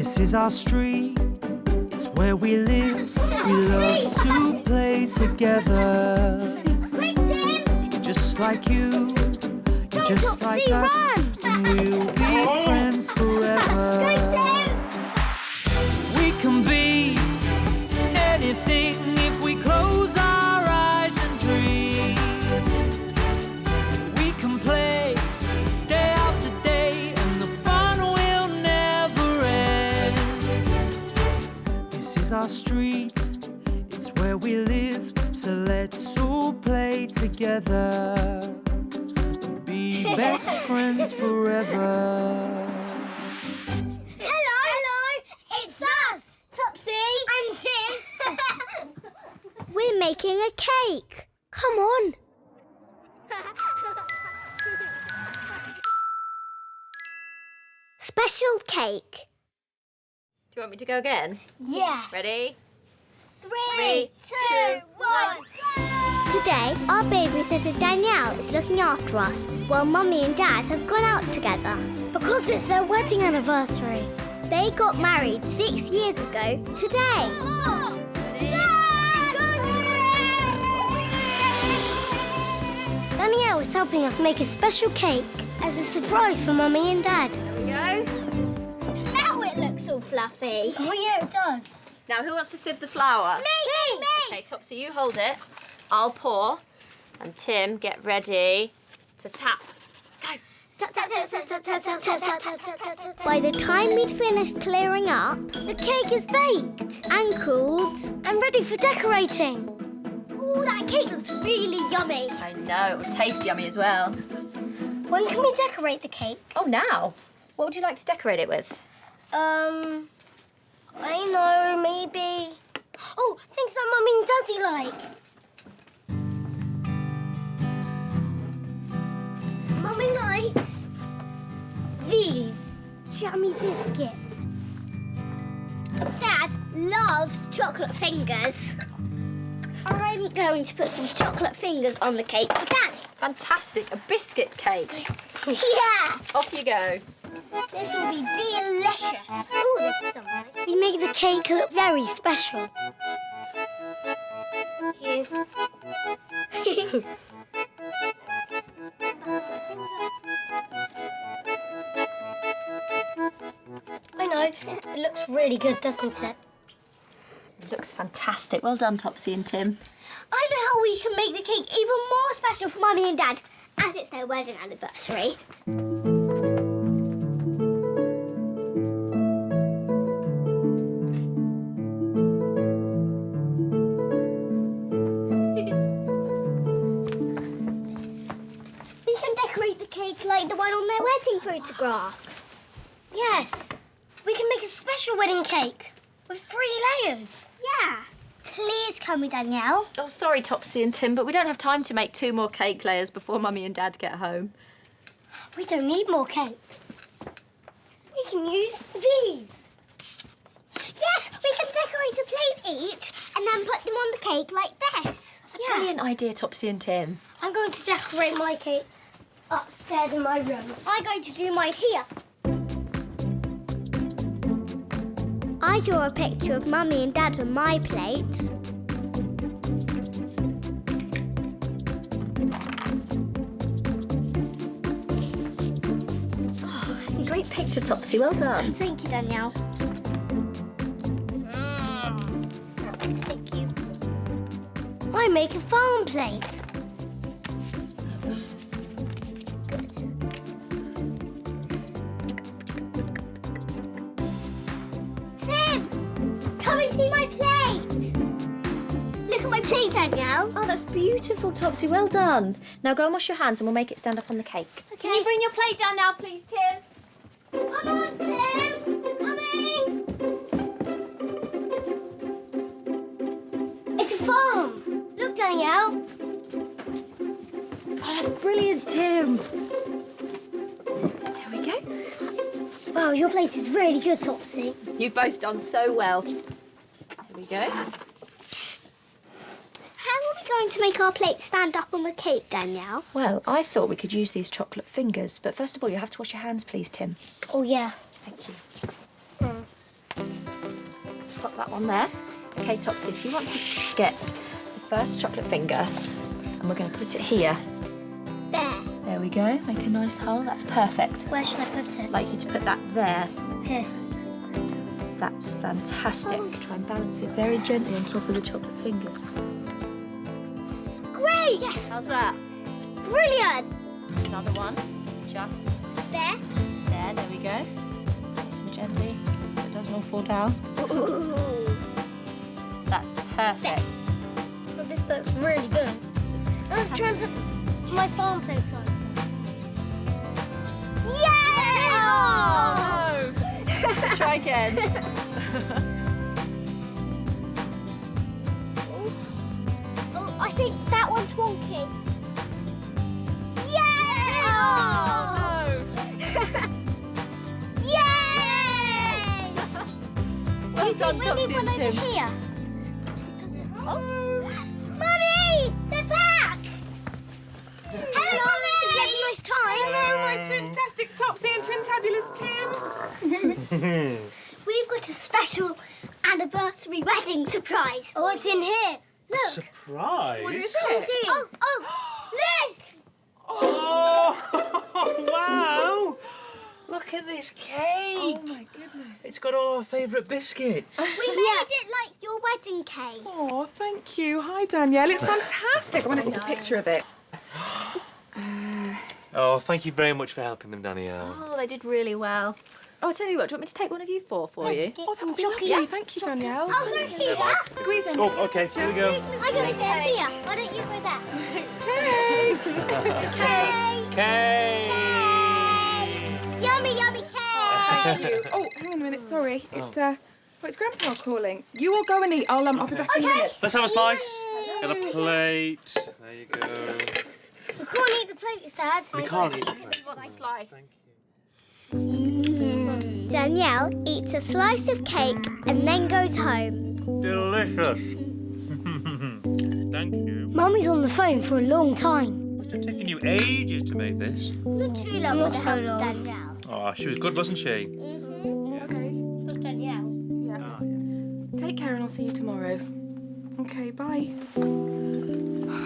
This is our street, it's where we live. We love to play together. Quick, Tim! Just like you, just Topsy, like us, run! and we'll be friends forever. Go, Tim! We can be anything if we close our eyes and dream. We can play day after day, and the fun will never end. This is our street, it's where we live, so let's all play together. Be best friends forever. Hello! It's us! Topsy and Tim! We're making a cake. Come on. Special cake. Do you want me to go again? Yes. Ready? 3, 2, 1, Today, our babysitter Danielle is looking after us while Mummy and Dad have gone out together. Because it's their wedding anniversary. They got married 6 years ago today. Danielle is helping us make a special cake as a surprise for Mummy and Dad. There we go. Now it looks all fluffy. Oh, yeah, it does. Now, who wants to sieve the flour? Me! Okay, Topsy, you hold it. I'll pour. And Tim, get ready to tap. Go. By the time we'd finished clearing up, the cake is baked and cooled and ready for decorating. Oh, that cake looks really yummy. I know, it will taste yummy as well. When can we decorate the cake? Oh, now? What would you like to decorate it with? I know, maybe... Oh, things that Mummy and Daddy like. Mummy likes these jammy biscuits. Dad loves chocolate fingers. I'm going to put some chocolate fingers on the cake for Dad. Fantastic, a biscuit cake. Yeah! Off you go. This will be delicious. Oh, this is so nice. We make the cake look very special. Thank you. I know. It looks really good, doesn't it? It looks fantastic. Well done, Topsy and Tim. I know how we can make the cake even more special for Mummy and Dad, as it's their wedding anniversary. We can decorate the cake like the one on their wedding photograph. Yes, we can make a special wedding cake with 3 layers. Yeah. Please come with Danielle. Oh, sorry, Topsy and Tim, but we don't have time to make 2 more cake layers before Mummy and Dad get home. We don't need more cake. We can use these. Yes, we can decorate a plate each and then put them on the cake like this. That's a brilliant idea, Topsy and Tim. I'm going to decorate my cake upstairs in my room. I'm going to do mine here. I draw a picture of Mummy and Dad on my plate. Oh, great picture, Topsy. Well done. Thank you, Danielle. That's sticky. I make a farm plate. Good. Tim, come and see my plate. Look at my plate, Danielle. Oh, that's beautiful, Topsy. Well done. Now go and wash your hands and we'll make it stand up on the cake. Okay. Can you bring your plate down now, please, Tim? Come on, Tim. Coming. It's a farm. Look, Danielle. Oh, that's brilliant, Tim. There we go. Wow, your plate is really good, Topsy. You've both done so well. There we go. How are we going to make our plate stand up on the cake, Danielle? Well, I thought we could use these chocolate fingers, but first of all, you have to wash your hands, please, Tim. Oh, yeah. Thank you. pop that one there. Okay, Topsy, if you want to get the first chocolate finger, and we're going to put it here. There. There we go. Make a nice hole. That's perfect. Where should I put it? I'd like you to put that there. Here. That's fantastic. Try and balance it very gently on top of the chocolate fingers. Great! Yes! How's that? Brilliant! Another one. Just There. there we go. Nice and gently, so it doesn't all fall down. Ooh. That's perfect. Well, this looks really good. Now let's try and put my farm plate on. Yay! Oh, Try again. Oh, I think that one's wonky. Yay! Yay! Well done, we Topsy need and one Tim. over here. Mummy! They're back! Hello, Mummy! Did you have a nice time? Hello, my twin-tastic Topsy and twin-tabulous Tim. We've got a special anniversary wedding surprise. Oh, it's in here. Look. Surprise! What is Can you it? see? Oh, Liz! Oh, wow! Look at this cake! Oh, my goodness. It's got all our favourite biscuits. We made it like your wedding cake. Oh, thank you. Hi, Danielle. It's fantastic. I want to take a picture of it. Oh, thank you very much for helping them, Danielle. Oh, they did really well. Oh, I'll tell you what, do you want me to take one of you four for you? Oh, that would be lovely. Thank you, Danielle. I'll go here. Squeeze in. Oh, okay, here we go. I go there. Here. Why don't you go there? Okay. Cake. Cake! Yummy, yummy cake. Thank you. Oh, hang on a minute. Sorry. It's Grandpa calling. You all go and eat. I'll be back in a minute. Let's have a slice. Get a plate. There you go. We can't eat the plates, Dad. We can't eat the plate. What's a slice? Danielle eats a slice of cake and then goes home. Delicious. Thank you. Mummy's on the phone for a long time. Must have taken you ages to make this. Not too long with the help of Danielle. Oh, she was good, wasn't she? Okay. Was Danielle? Yeah. Ah, yeah. Take care and I'll see you tomorrow. Okay, bye.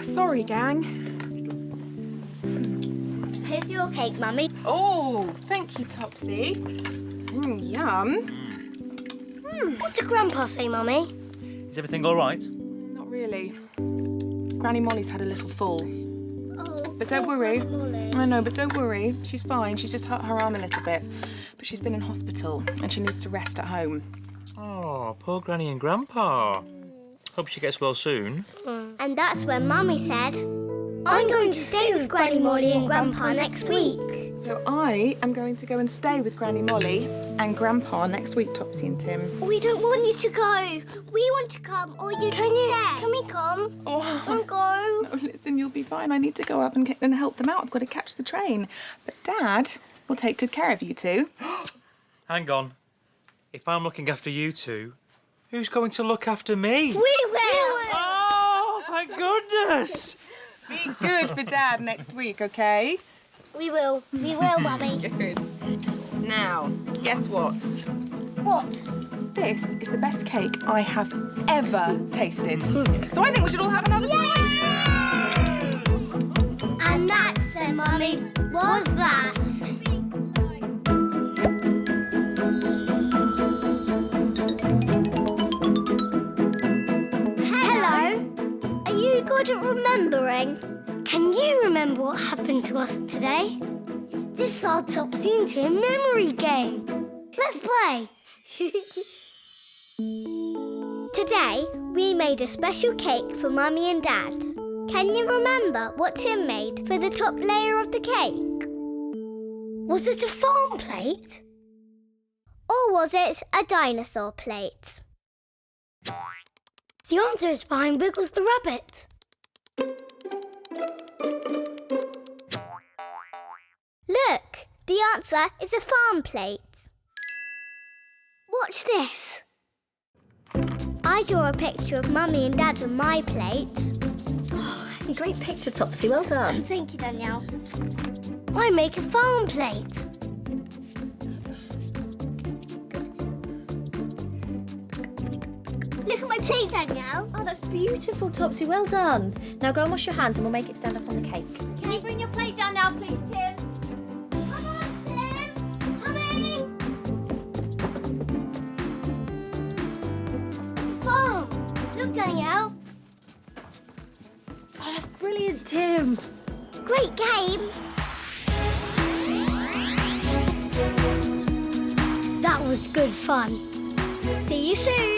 Sorry, gang. Here's your cake, Mummy. Oh, thank you, Topsy. Yum. What did Grandpa say, Mummy? Is everything all right? Not really. Granny Molly's had a little fall. Oh, But don't worry. I know, but don't worry. She's fine. She's just hurt her arm a little bit. But she's been in hospital and she needs to rest at home. Oh, poor Granny and Grandpa. Hope she gets well soon. And that's when Mummy said, I'm going to stay with Granny Molly and Grandpa next week. So I am going to go and stay with Granny Molly and Grandpa next week, Topsy and Tim. We don't want you to go. We want to come, or you can stay. Can we come? Oh, Don't go. no, listen, you'll be fine. I need to go up and help them out. I've got to catch the train. But Dad will take good care of you two. Hang on. If I'm looking after you two, who's going to look after me? We will. Oh, thank goodness! Be good for Dad next week, okay? We will. We will, Mummy. Good. Now, guess what? What? This is the best cake I have ever tasted. So I think we should all have another slice. And that's it, Mummy. Was that? Hello. Are you good at remembering? Can you remember what happened to us today? This is our Topsy and Tim memory game. Let's play. Today, we made a special cake for Mummy and Dad. Can you remember what Tim made for the top layer of the cake? Was it a farm plate? Or was it a dinosaur plate? The answer is behind Wiggles the rabbit. Look, the answer is a farm plate. Watch this. I draw a picture of Mummy and Dad on my plate. A great picture, Topsy. Well done. Thank you, Danielle. I make a farm plate. Please, Danielle. Oh, that's beautiful, Topsy. Well done. Now go and wash your hands and we'll make it stand up on the cake. Can you bring your plate down now, please, Tim? Come on, Tim. Coming. Foam. Look, Danielle. Oh, that's brilliant, Tim. Great game. That was good fun. See you soon.